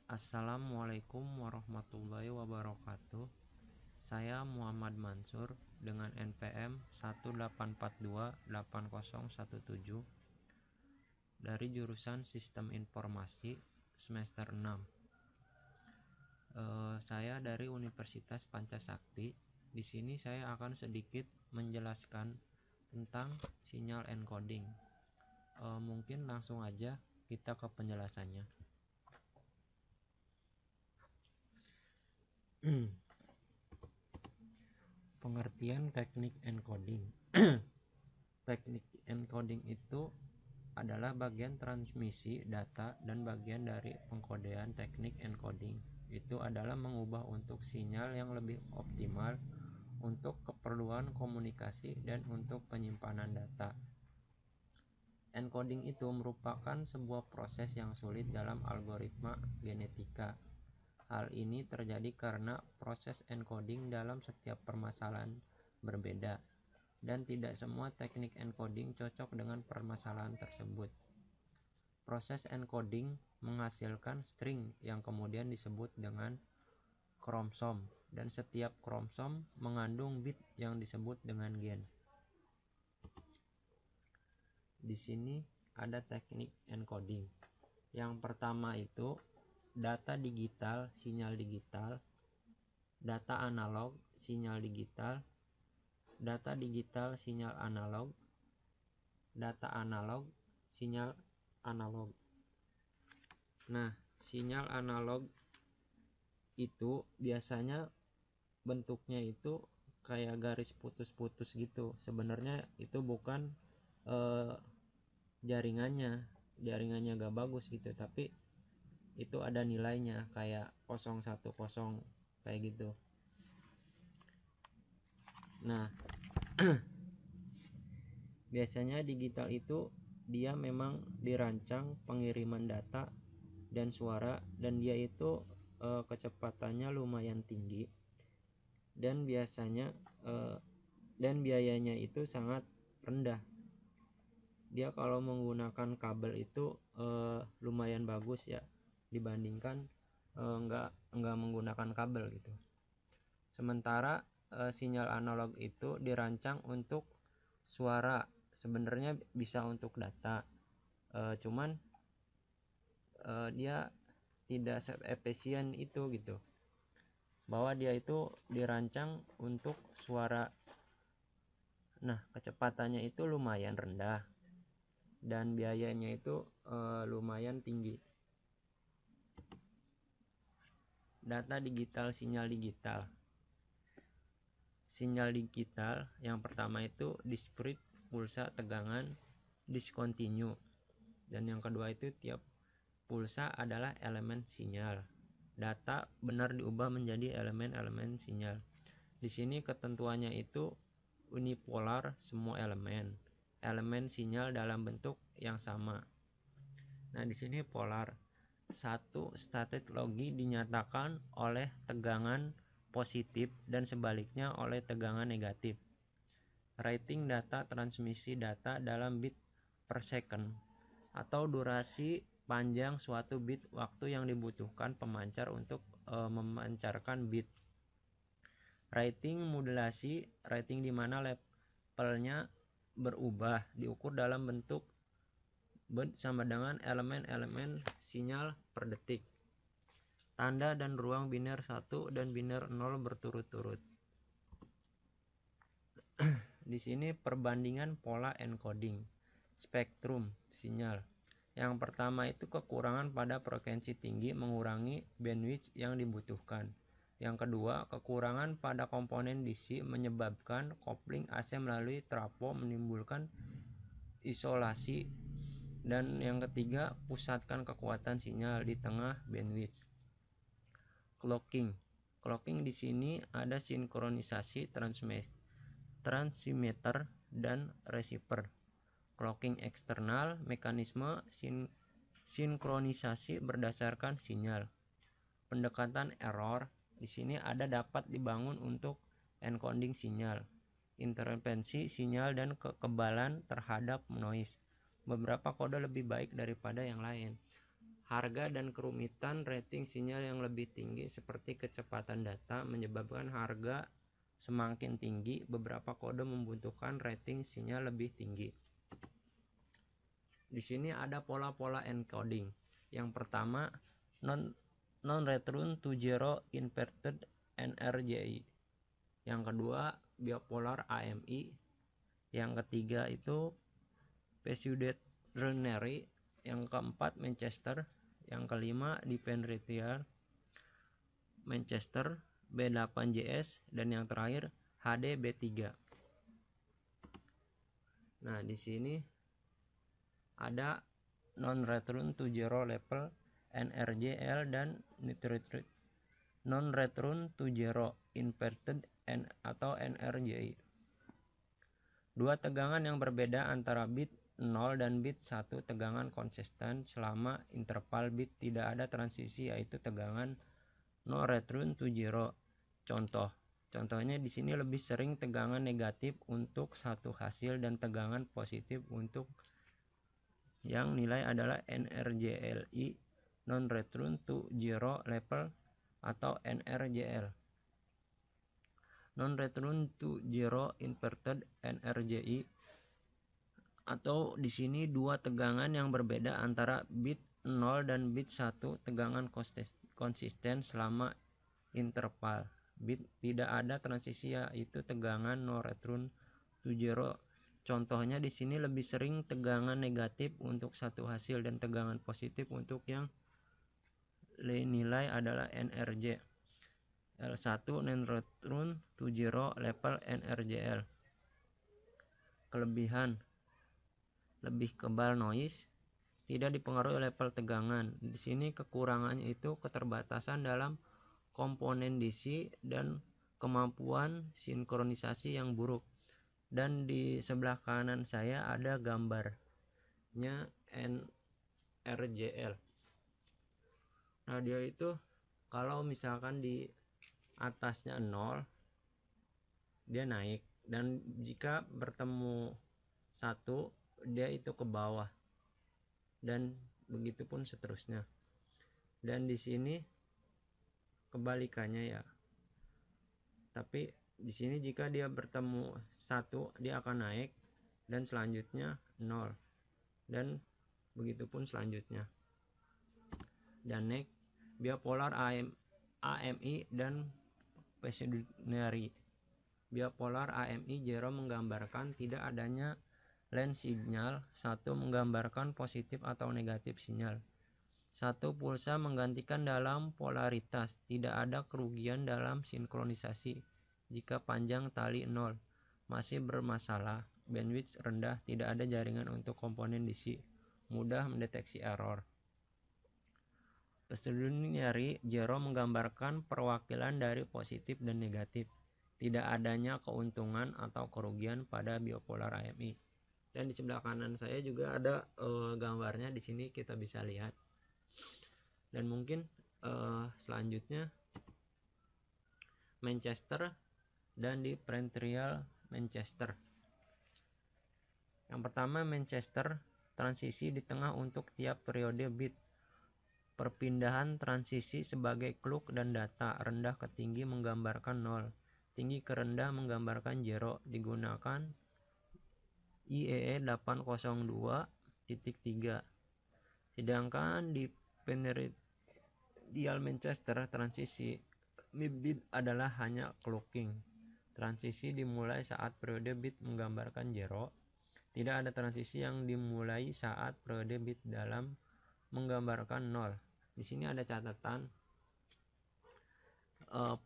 Assalamualaikum warahmatullahi wabarakatuh. Saya Muhammad Mansur dengan NPM 184280117 dari jurusan Sistem Informasi semester 6. Saya dari Universitas Pancasakti. Di sini saya akan sedikit menjelaskan tentang sinyal encoding. Mungkin langsung aja kita ke penjelasannya. Pengertian teknik encoding. Teknik encoding itu adalah bagian transmisi data dan bagian dari pengkodean. Teknik encoding itu adalah mengubah untuk sinyal yang lebih optimal untuk keperluan komunikasi dan untuk penyimpanan data. Encoding itu merupakan sebuah proses yang sulit dalam algoritma genetika. Hal ini terjadi karena proses encoding dalam setiap permasalahan berbeda, dan tidak semua teknik encoding cocok dengan permasalahan tersebut. Proses encoding menghasilkan string yang kemudian disebut dengan kromosom, dan setiap kromosom mengandung bit yang disebut dengan gen. Di sini ada teknik encoding. Yang pertama itu data digital, sinyal digital, data analog, sinyal digital, data digital, sinyal analog, data analog, sinyal analog. Nah, sinyal analog itu biasanya bentuknya itu kayak garis putus-putus gitu. Sebenarnya itu bukan jaringannya gak bagus gitu, tapi itu ada nilainya kayak 010 kayak gitu. Nah, biasanya digital itu dia memang dirancang pengiriman data dan suara, dan dia itu kecepatannya lumayan tinggi, dan biasanya dan biayanya itu sangat rendah. Dia kalau menggunakan kabel itu lumayan bagus ya dibandingkan enggak menggunakan kabel gitu. Sementara sinyal analog itu dirancang untuk suara, sebenarnya bisa untuk data, cuman dia tidak efisien itu gitu, bahwa dia itu dirancang untuk suara. Nah, kecepatannya itu lumayan rendah dan biayanya itu lumayan tinggi. Data digital, sinyal digital. Sinyal digital yang pertama itu discrete, pulsa, tegangan, discontinue. Dan yang kedua itu tiap pulsa adalah elemen sinyal. Data benar diubah menjadi elemen-elemen sinyal. Di sini ketentuannya itu unipolar semua elemen sinyal dalam bentuk yang sama. Nah, di sini polar. Satu static logi dinyatakan oleh tegangan positif dan sebaliknya oleh tegangan negatif. Writing data, transmisi data dalam bit per second, atau durasi panjang suatu bit waktu yang dibutuhkan pemancar untuk memancarkan bit. Writing modulasi, writing di mana levelnya berubah, diukur dalam bentuk bit sama dengan elemen-elemen sinyal per detik. Tanda dan ruang biner 1 dan biner 0 berturut-turut. Di sini perbandingan pola encoding. Spektrum sinyal. Yang pertama itu kekurangan pada frekuensi tinggi mengurangi bandwidth yang dibutuhkan. Yang kedua, kekurangan pada komponen DC menyebabkan kopling AC melalui trafo menimbulkan isolasi. Dan yang ketiga, pusatkan kekuatan sinyal di tengah bandwidth. Clocking. Clocking di sini ada sinkronisasi transmitter dan receiver. Clocking eksternal, mekanisme sinkronisasi berdasarkan sinyal. Pendekatan error di sini ada dapat dibangun untuk encoding sinyal. Intervensi sinyal dan kekebalan terhadap noise. Beberapa kode lebih baik daripada yang lain. Harga dan kerumitan rating sinyal yang lebih tinggi seperti kecepatan data menyebabkan harga semakin tinggi. Beberapa kode membutuhkan rating sinyal lebih tinggi. Di sini ada pola-pola encoding. Yang pertama, non-return to zero inverted NRJI. Yang kedua, bipolar AMI. Yang ketiga itu pseudo-ternary. Yang keempat, Manchester. Yang kelima, differential Manchester B8JS. Dan yang terakhir, HDB3. Nah, di sini ada non-return to zero level NRJL dan non-return to zero inverted atau NRJI. Dua tegangan yang berbeda antara bit 0 dan bit 1 tegangan konsisten selama interval bit tidak ada transisi, yaitu tegangan no return to zero. Contohnya di sini lebih sering tegangan negatif untuk satu hasil dan tegangan positif untuk yang nilai adalah NRJLI non return to zero level atau NRJL. Non return to zero inverted NRJI, atau di sini dua tegangan yang berbeda antara bit 0 dan bit 1 tegangan konsisten selama interval bit tidak ada transisi, yaitu tegangan no return to zero. Contohnya di sini lebih sering tegangan negatif untuk satu hasil dan tegangan positif untuk yang nilai adalah NRJ. L1 non return to zero level NRJL. Kelebihan: lebih kebal noise, tidak dipengaruhi level tegangan. Di sini kekurangannya itu keterbatasan dalam komponen DC dan kemampuan sinkronisasi yang buruk. Dan di sebelah kanan saya ada gambarnya NRJL. Nah, dia itu kalau misalkan di atasnya 0 dia naik, dan jika bertemu 1 dia itu ke bawah, dan begitu pun seterusnya. Dan di sini kebalikannya ya. Tapi di sini jika dia bertemu 1 dia akan naik, dan selanjutnya 0, dan begitu pun selanjutnya. Dan next, bipolar AMI dan pseudo-ternary. Bipolar AMI 0 menggambarkan tidak adanya line sinyal, 1 menggambarkan positif atau negatif sinyal. 1 pulsa menggantikan dalam polaritas, tidak ada kerugian dalam sinkronisasi. Jika panjang tali 0 masih bermasalah, bandwidth rendah, tidak ada jaringan untuk komponen DC, mudah mendeteksi error. Pseudo-ternary 0 menggambarkan perwakilan dari positif dan negatif, tidak adanya keuntungan atau kerugian pada bipolar AMI. Dan di sebelah kanan saya juga ada gambarnya, di sini kita bisa lihat. Dan mungkin selanjutnya Manchester dan differential Manchester. Yang pertama, Manchester, transisi di tengah untuk tiap periode bit. Perpindahan transisi sebagai clock dan data rendah ke tinggi menggambarkan 0, tinggi ke rendah menggambarkan 0. Digunakan IEE 802.3. Sedangkan di differential Manchester, transisi bit adalah hanya clocking. Transisi dimulai saat periode bit menggambarkan 0. Tidak ada transisi yang dimulai saat periode bit dalam menggambarkan 0. Di sini ada catatan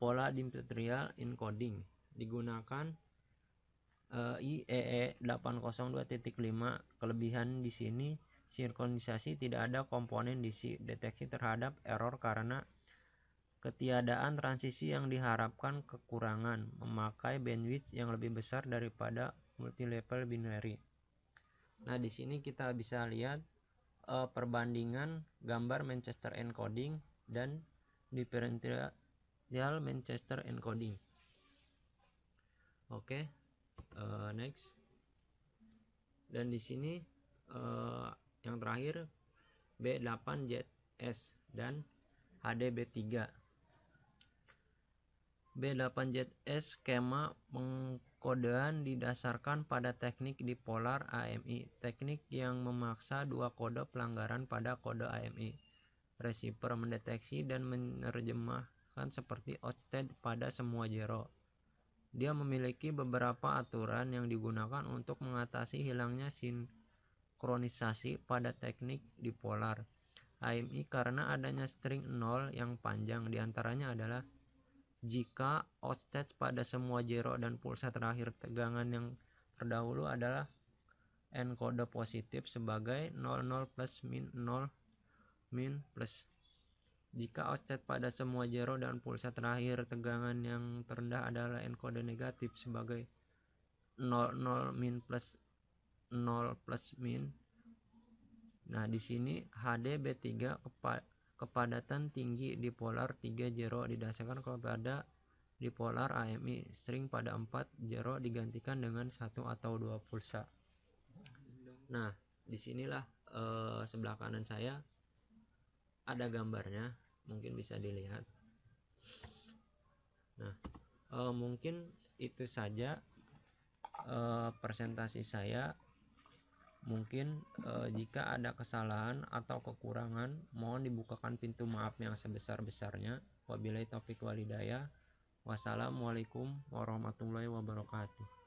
pola differential encoding digunakan IEE 802.5. Kelebihan di sini sinkronisasi, tidak ada komponen DC, deteksi terhadap error karena ketiadaan transisi yang diharapkan, kekurangan memakai bandwidth yang lebih besar daripada multi-level binary. Nah, di sini kita bisa lihat perbandingan gambar Manchester encoding dan differential Manchester encoding. Oke. Next. Dan di sini yang terakhir B8JS B8JS dan HDB3. B8JS skema pengkodean didasarkan pada teknik dipolar AMI, teknik yang memaksa dua kode pelanggaran pada kode AMI. Receiver mendeteksi dan menerjemahkan seperti outstate pada semua zero. Dia memiliki beberapa aturan yang digunakan untuk mengatasi hilangnya sinkronisasi pada teknik dipolar AMI karena adanya string 0 yang panjang. Diantaranya adalah jika outstate pada semua zero dan pulsa terakhir tegangan yang terdahulu adalah enkode positif sebagai 00 plus min 0 min plus. Jika outstate pada semua zero dan pulsa terakhir tegangan yang terendah adalah enkode negatif sebagai 00 min plus 0 plus min. Nah, di sini HDB3 kepadatan tinggi dipolar 3 zero didasarkan kepada dipolar AMI. String pada 4 zero digantikan dengan 1 atau 2 pulsa. Nah, disinilah sebelah kanan saya ada gambarnya, mungkin bisa dilihat. Nah, mungkin itu saja presentasi saya. Mungkin jika ada kesalahan atau kekurangan, mohon dibukakan pintu maaf yang sebesar-besarnya. Wabillahi taufiq wal hidayah. Wassalamualaikum warahmatullahi wabarakatuh.